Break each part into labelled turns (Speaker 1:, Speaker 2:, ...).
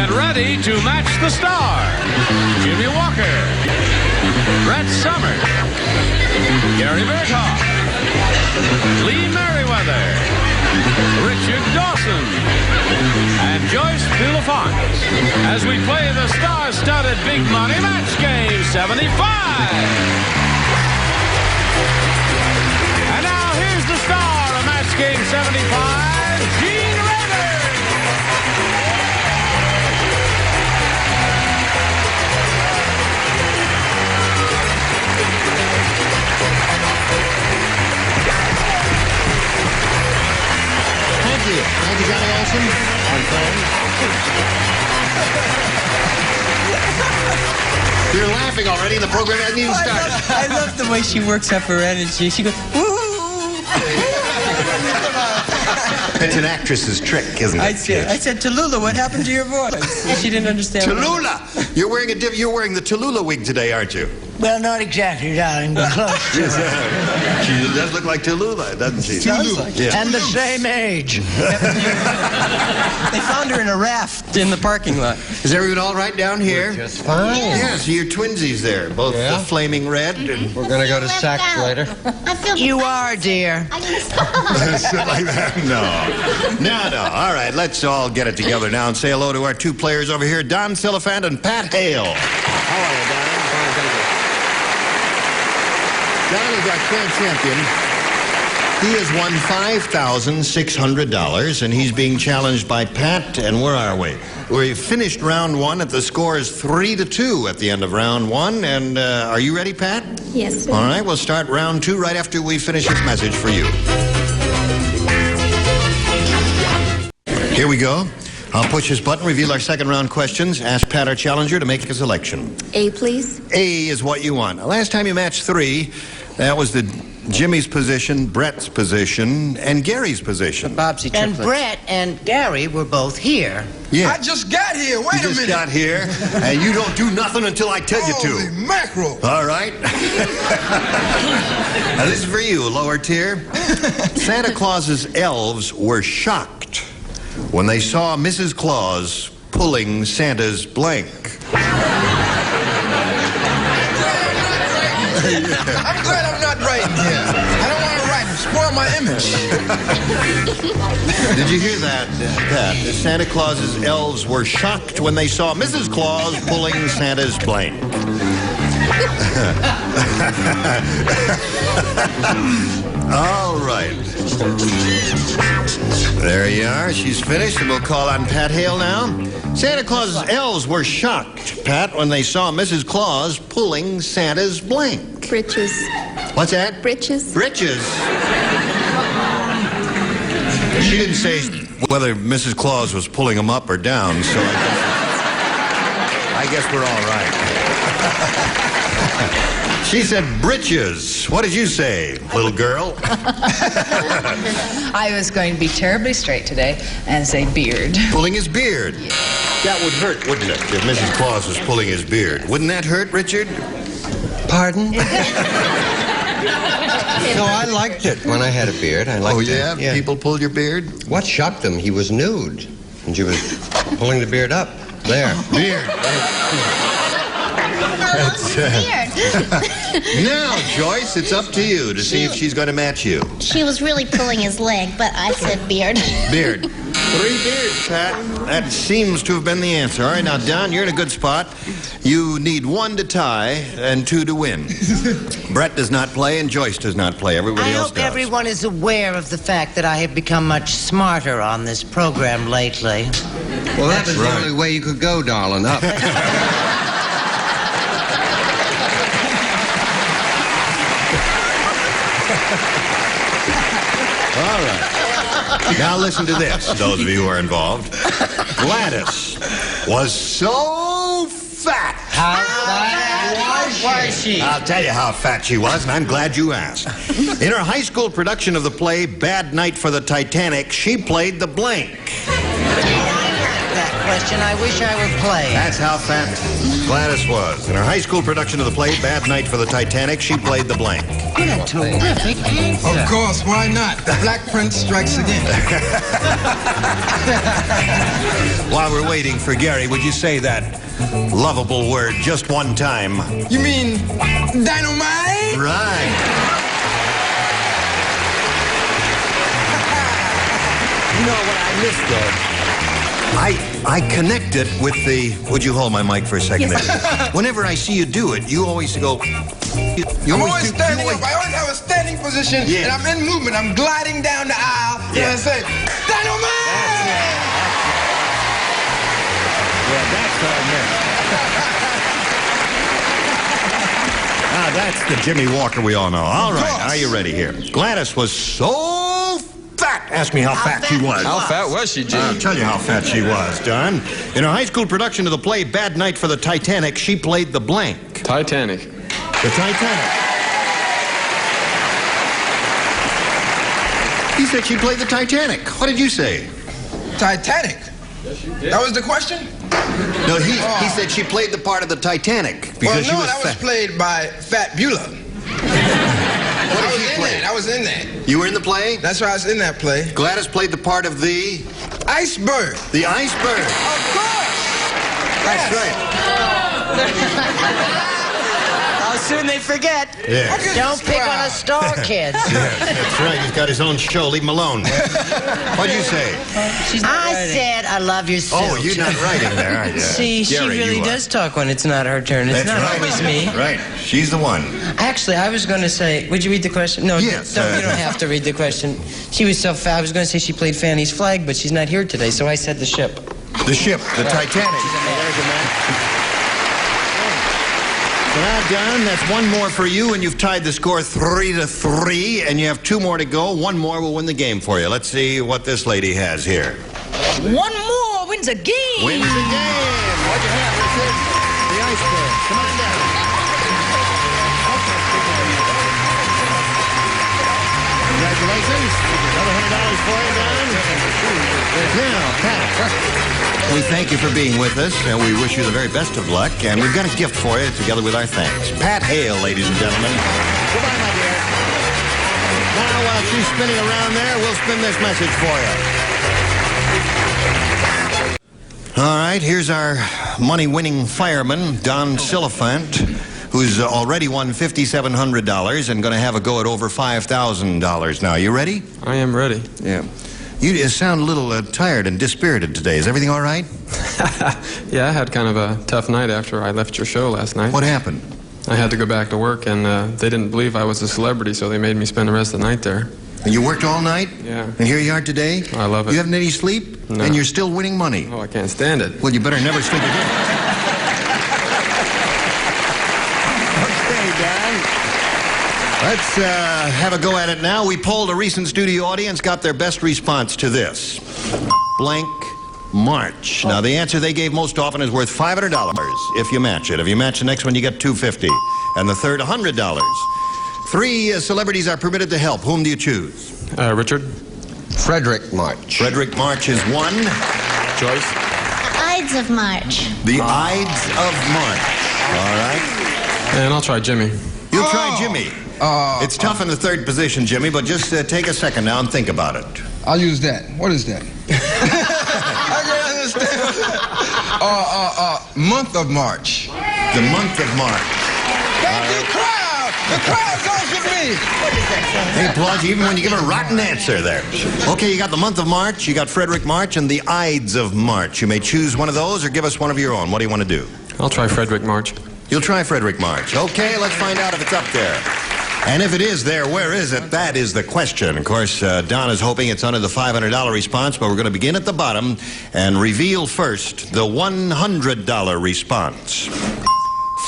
Speaker 1: Get ready to match the star. Jimmie Walker, Brett Summers, Gary Burghoff, Lee Meriwether, Richard Dawson, and Joyce Bulifant as we play the star-studded Big Money Match Game 75. And now here's the star of Match Game 75, Gene Rader.
Speaker 2: Thank you, Johnny Olson. You're laughing already. The program hasn't even started.
Speaker 3: I love the way she works up her energy. She goes, woo!
Speaker 2: It's an actress's trick, isn't it?
Speaker 3: I said, Tallulah, what happened to your voice? And she didn't understand.
Speaker 2: Tallulah! You're wearing the Tallulah wig today, aren't you?
Speaker 4: Well, not exactly, darling, but close to it.
Speaker 2: She does look like Tallulah, doesn't she?
Speaker 3: Sounds like
Speaker 2: yeah.
Speaker 4: And the same age.
Speaker 3: They found her in a raft in the parking lot.
Speaker 2: Is everyone all right down here?
Speaker 5: We're just fine.
Speaker 2: Yeah, so you're twinsies there. Both the flaming red and...
Speaker 5: We're going to go to Saks later.
Speaker 4: You are, dear.
Speaker 2: Shit like that? No. All right, let's all get it together now and say hello to our two players over here, Don Bulifant and Pat Hale. How are you, Don? Fine, thank you. Don is our current champion. He has won $5,600, and he's being challenged by Pat, and where are we? We finished round one at the score is 3-2 at the end of round one, and are you ready, Pat?
Speaker 6: Yes, sir.
Speaker 2: All right, we'll start round two right after we finish this message for you. Here we go. I'll push this button, reveal our second round questions, ask Pat, our challenger, to make a selection.
Speaker 6: A, please.
Speaker 2: A is what you want. Last time you matched three, that was Jimmie's position, Brett's position, and Gary's position.
Speaker 3: Bobsy
Speaker 4: And
Speaker 3: triplets.
Speaker 4: Brett and Gary were both here.
Speaker 2: Yeah.
Speaker 7: I just got here. Wait a minute.
Speaker 2: You just got here, and you don't do nothing until I tell you
Speaker 7: Holy
Speaker 2: to.
Speaker 7: mackerel.
Speaker 2: All right. Now, this is for you, lower tier. Santa Claus's elves were shocked when they saw Mrs. Claus pulling Santa's blank.
Speaker 7: I'm glad I'm not writing here. I don't want to write and spoil my image.
Speaker 2: Did you hear that, Pat? Santa Claus's elves were shocked when they saw Mrs. Claus pulling Santa's blank. All right. There you are. She's finished, and we'll call on Pat Hale now. Santa Claus's elves were shocked, Pat, when they saw Mrs. Claus pulling Santa's blank.
Speaker 6: Britches.
Speaker 2: What's that?
Speaker 6: Britches.
Speaker 2: Britches. She didn't say whether Mrs. Claus was pulling them up or down, so I guess we're all right. She said britches. What did you say, little girl?
Speaker 8: I was going to be terribly straight today and say beard.
Speaker 2: Pulling his beard. Yeah. That would hurt, wouldn't it, if Mrs. Claus was pulling his beard? Wouldn't that hurt, Richard?
Speaker 5: Pardon? No, I liked it when I had a beard. I liked it.
Speaker 2: Yeah? People pulled your beard?
Speaker 5: What shocked them? He was nude. And she was pulling the beard up. There.
Speaker 2: Beard. Now, Joyce, it's up to you to see if she's going to match you.
Speaker 6: She was really pulling his leg, but I said beard.
Speaker 2: Beard. 3 beards, Pat. That seems to have been the answer. All right, now, Don, you're in a good spot. You need 1 to tie and 2 to win. Brett does not play and Joyce does not play. Everybody else does.
Speaker 4: I hope everyone is aware of the fact that I have become much smarter on this program lately.
Speaker 5: Well, that was the only way you could go, darling. Up.
Speaker 2: All right. Now listen to this, those of you who are involved. Gladys was so fat.
Speaker 4: How fat was she?
Speaker 2: I'll tell you how fat she was, and I'm glad you asked. In her high school production of the play Bad Night for the Titanic, she played the blank.
Speaker 4: That question, I wish I were playing.
Speaker 2: That's how fat Gladys was. In her high school production of the play Bad Night for the Titanic, she played the blank.
Speaker 4: What a terrific answer.
Speaker 7: Of course, why not? The Black Prince strikes again.
Speaker 2: While while we're waiting for Gary, would you say that lovable word just one time?
Speaker 7: You mean dynamite?
Speaker 2: Right. You know what I missed, though? I connect it with the... Would you hold my mic for a second? Yes. Whenever I see you do it, you always go...
Speaker 7: I'm always standing up. I always have a standing position, and I'm in movement. I'm gliding down the aisle, and I say, dynamite!
Speaker 2: That's what I meant. That's the Jimmie Walker we all know. All right, are you ready here? Gladys was so fat. Ask me how fat she was.
Speaker 9: How fat was she, Jim?
Speaker 2: I'll tell you how fat she was, Don. In her high school production of the play Bad Night for the Titanic, she played the blank.
Speaker 9: Titanic.
Speaker 2: The Titanic. He said she played the Titanic. What did you say?
Speaker 7: Titanic?
Speaker 9: Yes, you did.
Speaker 7: That was the question?
Speaker 2: No, he said she played the part of the Titanic because she was
Speaker 7: that
Speaker 2: fat.
Speaker 7: was played by Fat Beulah.
Speaker 2: What did she play?
Speaker 7: I was in that.
Speaker 2: You were in the play?
Speaker 7: That's why I was in that play.
Speaker 2: Gladys played the part of the...
Speaker 7: Iceberg.
Speaker 2: The iceberg.
Speaker 7: Of course.
Speaker 2: That's right.
Speaker 3: How soon they forget.
Speaker 2: Yeah.
Speaker 4: Don't pick on a star, kids.
Speaker 2: That's right. He's got his own show. Leave him alone. What'd you say?
Speaker 4: I said I love your suit.
Speaker 2: Oh, you're not writing there, are you?
Speaker 3: See, she
Speaker 2: Gary,
Speaker 3: really
Speaker 2: you are.
Speaker 3: does talk when it's not her turn. It's
Speaker 2: That's
Speaker 3: not
Speaker 2: right.
Speaker 3: always me.
Speaker 2: Right. She's the one.
Speaker 3: Actually, I was going to say, would you read the question? No,
Speaker 2: Yes.
Speaker 3: you don't have to read the question. She was so fat. I was going to say she played Fanny's Flag, but she's not here today, so I said the ship.
Speaker 2: The ship, the Titanic. So now, Don, that's one more for you, and you've tied the score 3-3, and you have 2 more to go. 1 more will win the game for you. Let's see what this lady has here.
Speaker 8: 1 more wins a game.
Speaker 2: Wins the game. What'd you have, Richard? The iceberg. Come on down. Congratulations. Another $100 for you, Don. Now, Pat, we thank you for being with us, and we wish you the very best of luck. And we've got a gift for you, together with our thanks. Pat Hale, ladies and gentlemen. Goodbye, my dear. Now, while she's spinning around there, we'll spin this message for you. All right, here's our money-winning fireman, Don Bulifant, who's already won $5,700 and going to have a go at over $5,000 now. You ready?
Speaker 9: I am ready.
Speaker 2: Yeah. You sound a little tired and dispirited today. Is everything all right?
Speaker 9: Yeah, I had kind of a tough night after I left your show last night.
Speaker 2: What happened?
Speaker 9: I had to go back to work, and they didn't believe I was a celebrity, so they made me spend the rest of the night there.
Speaker 2: And you worked all night?
Speaker 9: Yeah.
Speaker 2: And here you are today?
Speaker 9: I love it.
Speaker 2: You haven't any sleep?
Speaker 9: No.
Speaker 2: And you're still winning money?
Speaker 9: Oh, I can't stand it.
Speaker 2: Well, you better never sleep again. Okay, Don. Let's have a go at it now. We polled a recent studio audience, got their best response to this. Blank March. Now, the answer they gave most often is worth $500 if you match it. If you match the next one, you get $250. And the third, $100. 3 celebrities are permitted to help. Whom do you choose?
Speaker 9: Richard?
Speaker 5: Frederick March.
Speaker 2: Frederick March is 1.
Speaker 9: Joyce?
Speaker 6: Ides of March.
Speaker 2: The Ides of March. All right.
Speaker 9: And I'll try Jimmie.
Speaker 2: You'll try Jimmie. It's tough in the 3rd position, Jimmie, but just take a second now and think about it.
Speaker 7: I'll use that. What is that? I can understand. Month of March.
Speaker 2: The month of March.
Speaker 7: Thank you, crowd. The crowd goes with me.
Speaker 2: They applaud you even when you give a rotten answer there. Okay, you got the month of March, you got Frederick March, and the Ides of March. You may choose one of those or give us one of your own. What do you want to do?
Speaker 9: I'll try Frederick March.
Speaker 2: You'll try Frederick March. Okay, let's find out if it's up there. And if it is there, where is it? That is the question. Of course, Don is hoping it's under the $500 response, but we're going to begin at the bottom and reveal first the $100 response.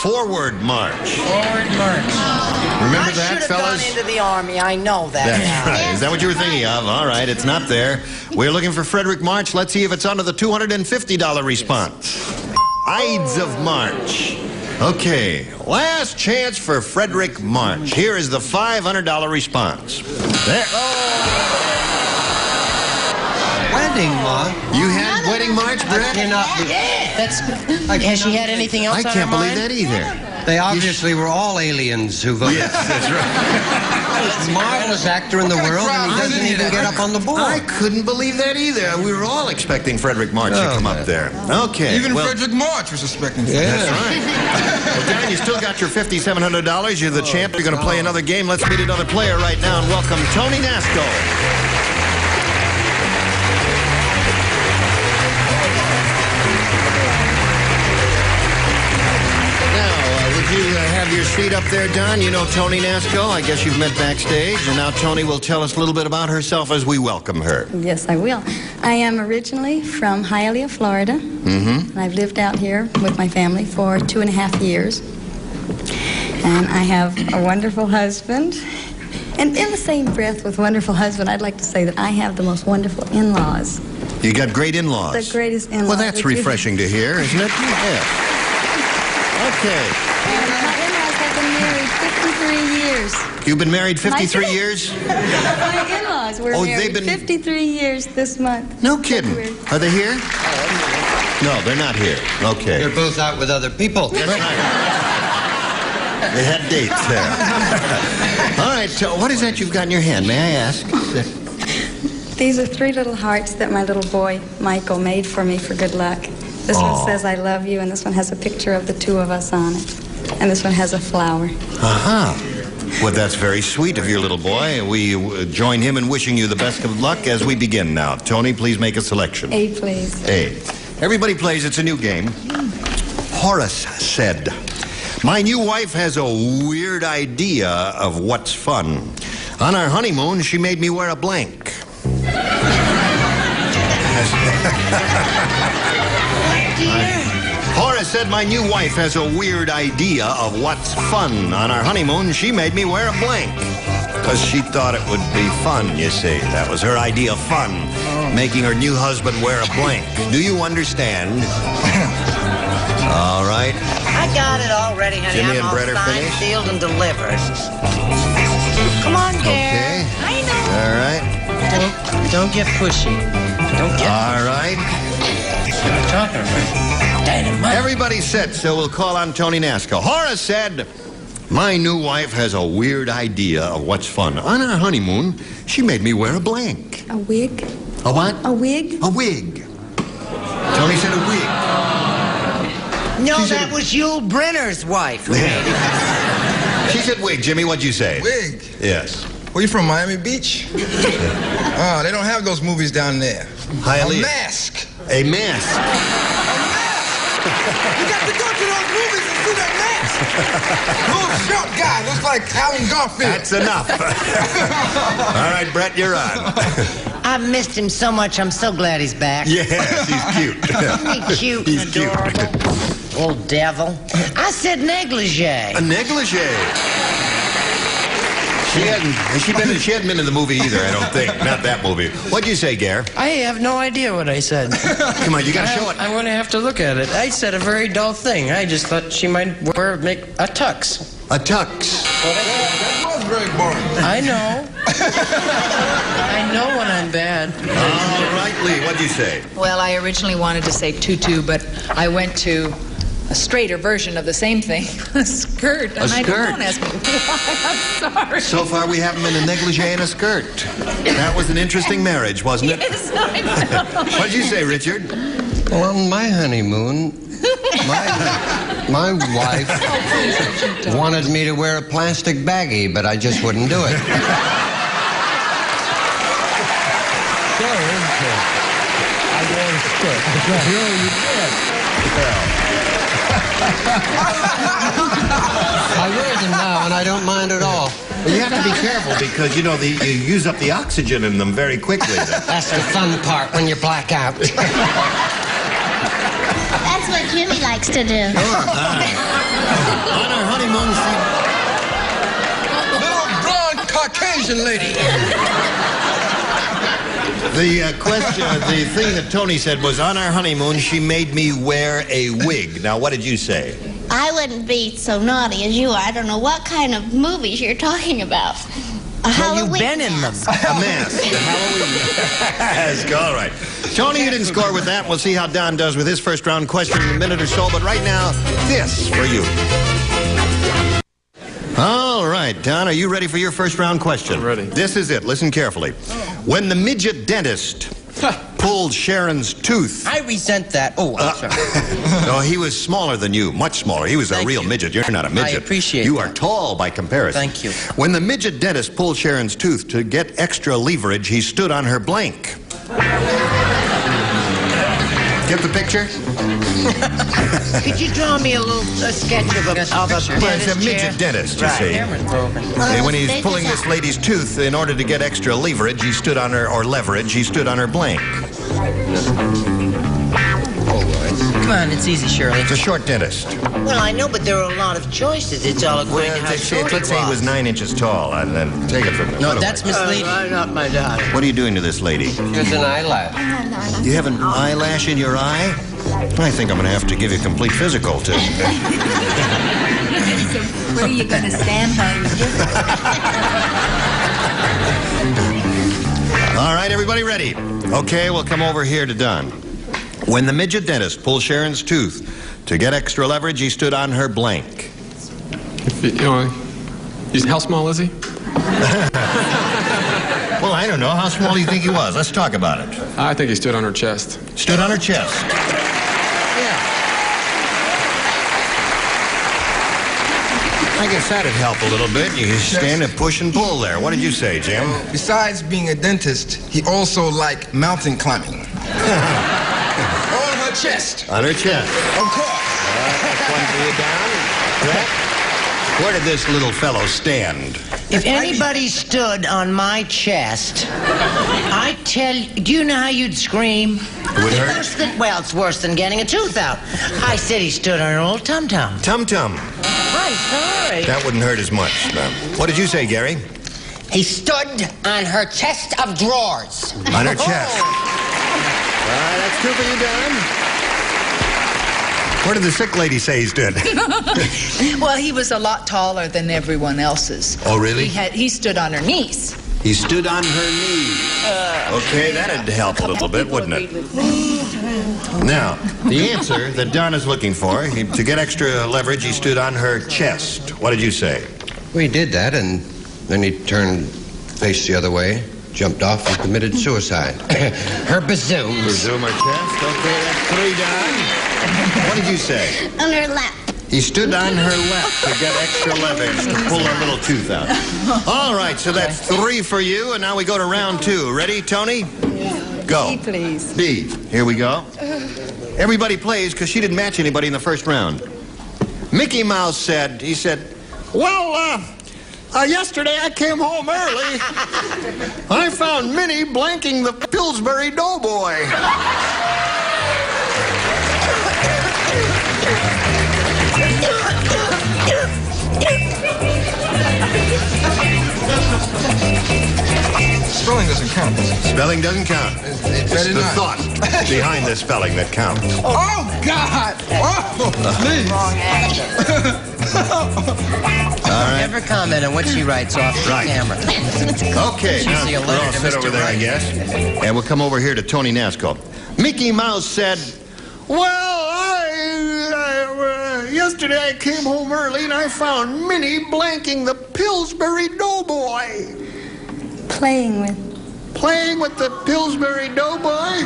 Speaker 2: Forward March.
Speaker 4: Forward March.
Speaker 2: Remember
Speaker 4: I
Speaker 2: that,
Speaker 4: should have
Speaker 2: fellas?
Speaker 4: gone into the Army. I know that.
Speaker 2: That's right. Is that what you were thinking of? All right, it's not there. We're looking for Frederick March. Let's see if it's under the $250 response. Ides of March. Okay, last chance for Frederick March. Here is the $500 response. There.
Speaker 3: Wedding, Ma.
Speaker 2: You had Wedding March, Brett?
Speaker 3: Cannot be. That's. Has she had anything else
Speaker 2: I
Speaker 3: on
Speaker 2: can't
Speaker 3: her
Speaker 2: believe
Speaker 3: mind?
Speaker 2: that either.
Speaker 5: They obviously were all aliens who voted.
Speaker 2: Yes, that's right.
Speaker 5: Marvelous actor in the world, and he doesn't even get up on the board.
Speaker 2: I couldn't believe that either. We were all expecting Frederick March to come up there. Okay.
Speaker 7: Even Frederick March was expecting that.
Speaker 2: That's right. Well, Dan, you still got your $5,700. You're the champ. You're going to play another game. Let's meet another player right now and welcome Tony Nasco. You have your seat up there, Don. You know Tony Nasco. I guess you've met backstage. And now Tony will tell us a little bit about herself as we welcome her.
Speaker 10: Yes, I will. I am originally from Hialeah, Florida. And I've lived out here with my family for 2.5 years. And I have a wonderful husband. And in the same breath with wonderful husband, I'd like to say that I have the most wonderful in-laws.
Speaker 2: You got great in-laws.
Speaker 10: The greatest in-laws.
Speaker 2: Well, that's refreshing to hear, isn't it? Yeah. Okay.
Speaker 10: My in-laws have been married 53 years.
Speaker 2: You've been married 53 years?
Speaker 10: My in-laws were
Speaker 2: Oh,
Speaker 10: married
Speaker 2: they've been-
Speaker 10: 53 years this month.
Speaker 2: No kidding.
Speaker 10: February.
Speaker 2: Are they here? No, they're not here. Okay.
Speaker 5: They're both out with other people.
Speaker 2: That's right. They had dates there. All right, so what is that you've got in your hand? May I ask?
Speaker 10: These are 3 little hearts that my little boy, Michael, made for me for good luck. This one says, I love you, and this one has a picture of the 2 of us on it. And this one has a flower.
Speaker 2: Well, that's very sweet of your little boy. We join him in wishing you the best of luck as we begin now. Tony, please make a selection.
Speaker 10: A, please.
Speaker 2: A. Everybody plays. It's a new game. Horace said, my new wife has a weird idea of what's fun. On our honeymoon, she made me wear a blank. Horace said my new wife has a weird idea of what's fun. On our honeymoon, she made me wear a blank. Because she thought it would be fun, you see. That was her idea of fun, making her new husband wear a blank. Do you understand? All right.
Speaker 4: I got it already, honey.
Speaker 2: Jimmie
Speaker 4: I'm
Speaker 2: and
Speaker 4: all
Speaker 2: Brett are
Speaker 4: signed,
Speaker 2: finished?
Speaker 4: sealed, and delivered. Come on, Gare.
Speaker 2: Okay.
Speaker 4: I know.
Speaker 2: All right.
Speaker 3: Don't get pushy. Don't get
Speaker 2: All right.
Speaker 3: What are you talking about? Dynamite.
Speaker 2: Everybody's set, so we'll call on Tony Nasco. Horace said, my new wife has a weird idea of what's fun. On our honeymoon, she made me wear a blank.
Speaker 10: A wig?
Speaker 2: A what?
Speaker 10: A wig?
Speaker 2: A wig. Tony said a wig.
Speaker 4: No,
Speaker 2: She said-
Speaker 4: that was Yul Brynner's wife.
Speaker 2: She said wig. Jimmy, what'd you say?
Speaker 7: Wig.
Speaker 2: Yes.
Speaker 7: Where you from, Miami Beach? Oh, they don't have those movies down there.
Speaker 2: Hialeah.
Speaker 7: A Mask.
Speaker 2: A mask.
Speaker 7: You got to go to those movies and see that mask. Little short guy, looks like Alan Garfield.
Speaker 2: That's enough. All right, Brett, you're on.
Speaker 4: I missed him so much. I'm so glad he's back.
Speaker 2: Yes, he's cute.
Speaker 4: Isn't he cute
Speaker 2: He's
Speaker 4: and
Speaker 2: cute.
Speaker 4: adorable? Old devil. I said negligee.
Speaker 2: A negligee. She hadn't been in the movie either, I don't think. Not that movie. What'd you say, Gare?
Speaker 3: I have no idea what I said.
Speaker 2: Come on, you gotta show it.
Speaker 3: I'm going to have to look at it. I said a very dull thing. I just thought she might make a tux.
Speaker 2: A tux.
Speaker 7: That was very boring.
Speaker 3: I know. I know when I'm bad.
Speaker 2: All right, Lee, what'd you say?
Speaker 8: Well, I originally wanted to say tutu, but I went to a straighter version of the same thing, a skirt. And
Speaker 2: skirt.
Speaker 8: Don't ask me why. I'm sorry.
Speaker 2: So far, we haven't been a negligee and a skirt. That was an interesting marriage, wasn't it?
Speaker 8: Yes, I know.
Speaker 2: What'd you say, Richard?
Speaker 5: Well, on my honeymoon, my wife wanted me to wear a plastic baggie, but I just wouldn't do it.
Speaker 11: I wore a skirt.
Speaker 5: I wear them now, and I don't mind at all.
Speaker 2: Well, you have to be careful because, you know, you use up the oxygen in them very quickly.
Speaker 5: That's the fun part when you black out.
Speaker 6: That's what Jimmie likes to do.
Speaker 2: On our honeymoon,
Speaker 7: Little blonde Caucasian lady.
Speaker 2: the thing that Tony said was, on our honeymoon, she made me wear a wig. Now, what did you say?
Speaker 6: I wouldn't be so naughty as you are. I don't know what kind of movies you're talking about.
Speaker 4: Well, you've been in them.
Speaker 2: A mask. A Halloween mask. All right. Tony, you didn't score with that. We'll see how Don does with his first round question in a minute or so. But right now, this for you. All right, Don, are you ready for your first round question?
Speaker 9: I'm ready.
Speaker 2: This is it. Listen carefully. When the midget dentist pulled Sharon's tooth...
Speaker 3: I resent that. Oh, I'm sorry.
Speaker 2: No, he was smaller than you, much smaller. He was a real midget. You're not a midget.
Speaker 3: I appreciate
Speaker 2: You
Speaker 3: that.
Speaker 2: are tall by comparison.
Speaker 3: Thank you.
Speaker 2: When the midget dentist pulled Sharon's tooth to get extra leverage, he stood on her blank. Get the picture?
Speaker 4: Could you draw me a sketch of a
Speaker 2: Well, it's a
Speaker 4: dentist
Speaker 2: midget
Speaker 4: chair?
Speaker 2: dentist, you see.
Speaker 3: Camera's broken.
Speaker 2: And when he's pulling this lady's tooth, in order to get extra leverage, he stood on her, or leverage, he stood on her blank.
Speaker 3: Come on, it's easy, Shirley.
Speaker 2: It's a short dentist.
Speaker 4: Well, I know, but there are a lot of choices. It's all according to how short
Speaker 2: Let's say he was 9 inches tall, and then take it from there.
Speaker 3: No, that's misleading.
Speaker 4: Not my daughter.
Speaker 2: What are you doing to this lady?
Speaker 5: Here's an eyelash.
Speaker 2: You have an eyelash in your eye? I think I'm going to have to give you a complete physical, too.
Speaker 12: Where are you going to stand by?
Speaker 2: All right, everybody ready? Okay, we'll come over here to Don. When the midget dentist pulled Sharon's tooth to get extra leverage, he stood on her blank.
Speaker 9: How small is he?
Speaker 2: Well, I don't know. How small do you think he was? Let's talk about it.
Speaker 9: I think he stood on her chest.
Speaker 2: Stood on her chest. Yeah. I guess that'd help a little bit. You stand and push and pull there. What did you say, Jim?
Speaker 7: Besides being a dentist, he also liked mountain climbing. On her chest.
Speaker 2: On her chest.
Speaker 7: Of course.
Speaker 2: That's one for you, Don. Brett? Where did this little fellow stand?
Speaker 4: If anybody stood on my chest, I tell you, do you know how you'd scream?
Speaker 2: It would hurt?
Speaker 4: Well, it's worse than getting a tooth out. I said he stood on an old tum-tum.
Speaker 2: Tum-tum.
Speaker 4: I'm sorry.
Speaker 2: That wouldn't hurt as much. No. What did you say, Gary?
Speaker 3: He stood on her chest of drawers.
Speaker 2: On her chest. All right, that's two for you, Don. Where did the sick lady say he stood?
Speaker 8: Well, he was a lot taller than everyone else's.
Speaker 2: Oh, really?
Speaker 8: He stood on her knees.
Speaker 2: He stood on her knees. Okay, that'd help a little bit, wouldn't it? Now, the answer that Don is looking for, to get extra leverage, he stood on her chest. What did you say?
Speaker 5: We did that, and then he turned, faced the other way, jumped off, and committed suicide. Her bazooms.
Speaker 2: Bazoom her chest. Okay, that's three, Don. What did you say?
Speaker 6: On her lap.
Speaker 2: He stood on her lap to get extra leverage to pull her little tooth out. All right, so that's three for you, and now we go to round two. Ready, Tony? Go.
Speaker 10: B, please.
Speaker 2: B. Here we go. Everybody plays because she didn't match anybody in the first round. Mickey Mouse said, well, yesterday I came home early. I found Minnie blanking the Pillsbury Doughboy.
Speaker 7: Spelling doesn't count.
Speaker 2: Spelling doesn't count. It's the thought behind the spelling that counts.
Speaker 7: Oh, God! Oh, please.
Speaker 2: All right.
Speaker 3: Never comment on what she writes off the camera.
Speaker 2: Okay, now
Speaker 3: Usually a
Speaker 2: we'll
Speaker 3: letter
Speaker 2: all
Speaker 3: to
Speaker 2: sit
Speaker 3: Mr.
Speaker 2: over there, I
Speaker 3: Wright.
Speaker 2: guess. And we'll come over here to Tony Nasco. Mickey Mouse said, well, yesterday I came home early and I found Minnie blanking the Pillsbury Doughboy.
Speaker 10: Playing with.
Speaker 2: Playing with the Pillsbury Doughboy?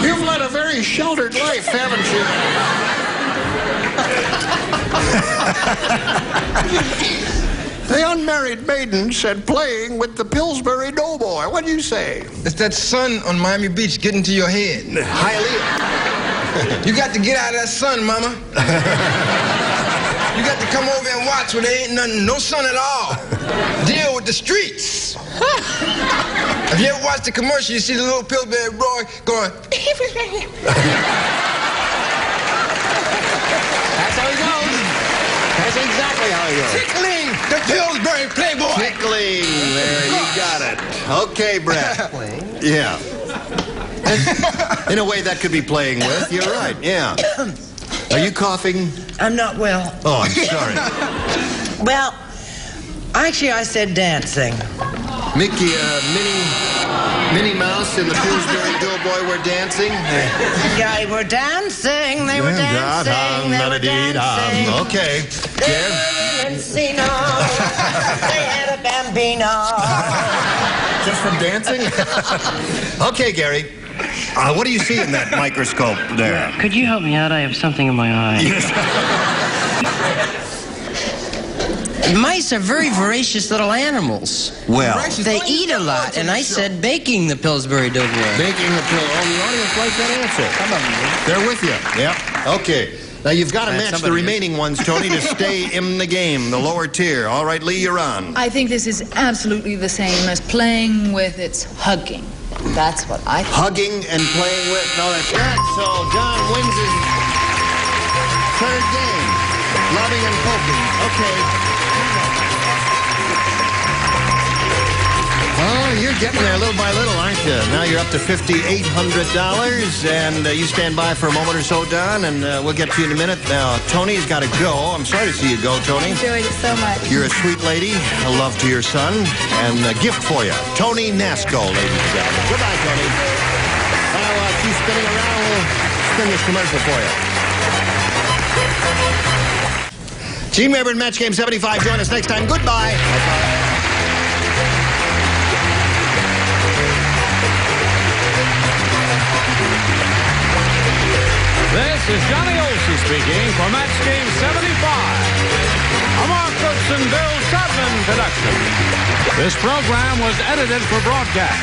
Speaker 2: You've led a very sheltered life, haven't you? The unmarried maiden said playing with the Pillsbury Doughboy. What do you say?
Speaker 7: It's that sun on Miami Beach getting to your head.
Speaker 2: Highly.
Speaker 7: You got to get out of that sun, mama. You got to come over and watch when there ain't nothing, no sun at all. Deal with the streets. Have you ever watched the commercial? You see the little Pillsbury boy going.
Speaker 2: That's how he goes. That's exactly how he goes.
Speaker 7: Tickling the Pillsbury Playboy.
Speaker 2: Tickling. There, you got it. Okay, Brett. Yeah. In a way, that could be playing with. You're right. Yeah. Are you coughing?
Speaker 4: I'm not well.
Speaker 2: Oh, I'm sorry.
Speaker 4: Well, actually, I said dancing.
Speaker 2: Minnie Minnie Mouse and the Pillsbury Doughboy were dancing.
Speaker 4: They were dancing, they were dancing, they were dancing.
Speaker 2: Okay.
Speaker 4: They were in Encino. They had a bambino.
Speaker 2: Just from dancing? Okay, Gary. What do you see in that microscope there?
Speaker 3: Could you help me out? I have something in my eye. Mice are very voracious little animals.
Speaker 2: Well,
Speaker 3: they eat a lot, and I said baking the Pillsbury Doughboy.
Speaker 2: Baking the pill. Oh, the audience likes that answer.
Speaker 3: Come on,
Speaker 2: they're with you. Yep. Okay. Now, you've got to match the remaining ones, Tony, to stay in the game, the lower tier. All right, Lee, you're on.
Speaker 8: I think this is absolutely the same as playing with. It's hugging. That's what I think.
Speaker 2: Hugging and playing with. No, that's not. So John wins his third game. Loving and poking. Okay. Oh, you're getting there little by little, aren't you? Now you're up to $5,800, and you stand by for a moment or so, Don, and we'll get to you in a minute. Now, Tony's got to go. I'm sorry to see you go, Tony.
Speaker 10: Enjoyed it so much.
Speaker 2: You're a sweet lady. A love to your son, and a gift for you. Tony Nasco, ladies and gentlemen. Goodbye, Tony. While she's spinning around, we'll spin this commercial for you. Gene Rayburn, Match Game 75. Join us next time. Goodbye. Bye-bye.
Speaker 1: This is Johnny Olson speaking for Match Game 75. A Mark Brooks and Bill Shotman production. This program was edited for broadcast.